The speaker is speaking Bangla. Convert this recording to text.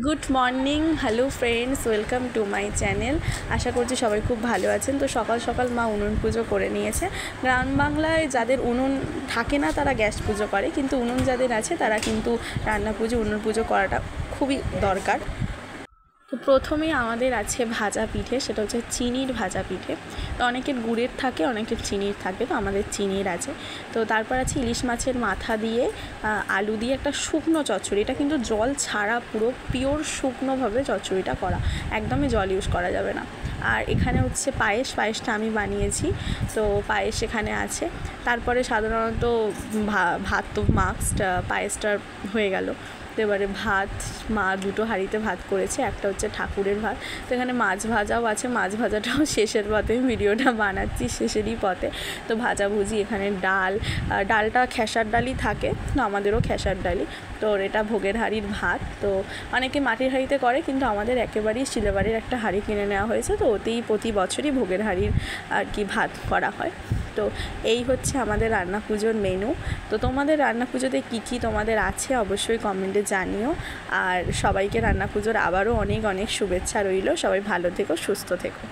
Good morning, hello friends, welcome to my channel. আশা করছি সবাই খুব ভালো আছেন। তো সকাল সকাল মা উনুন পুজো করে নিয়েছে। গ্রাম বাংলায় যাদের উনুন থাকে না তারা গ্যাস পুজো করে, কিন্তু উনুন যাদের আছে তারা কিন্তু রান্না পুজো, উনুন পুজো করাটা খুবই দরকার। তো প্রথমেই আমাদের আছে ভাজা পিঠে, সেটা হচ্ছে চিনির ভাজা পিঠে। তো অনেকের গুড়ের থাকে, অনেকের চিনির থাকে, তো আমাদের চিনির আছে। তো তারপর আছে ইলিশ মাছের মাথা দিয়ে আলু দিয়ে একটা শুকনো চচ্চড়ি। এটা কিন্তু জল ছাড়া পুরো পিওর শুকনোভাবে চচ্চড়িটা করা, একদমই জল ইউজ করা যাবে না। আর এখানে হচ্ছে পায়েসটা আমি বানিয়েছি, তো পায়েস এখানে আছে। তারপরে সাধারণত ভাত তো মাস্ট, পায়েসটা হয়ে গেল। তো এবারে ভাত, মা দুটো হাঁড়িতে ভাত করেছে, একটা হচ্ছে ঠাকুরের ভাত। তো এখানে মাছ ভাজাও আছে, মাছ ভাজাটাও শেষের পথে, ভিডিওটা বানাচ্ছি শেষেরই পথে। তো ভাজাভুজি, এখানে ডালটা খেসার ডালই থাকে, তো আমাদেরও খেসার ডালই। তো এটা ভোগের হাঁড়ির ভাত। তো অনেকে মাটির হাঁড়িতে করে, কিন্তু আমাদের একেবারেই সিলেবাড়ির একটা হাঁড়ি কিনে নেওয়া হয়েছে, তো ওতেই প্রতি বছরই ভোগের হাঁড়ির আর কি ভাত করা হয়। তো এই হচ্ছে আমাদের রান্না পুজোর মেনু। তো তোমাদের রান্না পুজোতে কী তোমাদের আছে অবশ্যই কমেন্টে জানিও। আর সবাইকে রান্না পুজোর আবারও অনেক অনেক শুভেচ্ছা রইল। সবাই ভালো থেকো, সুস্থ থেকো।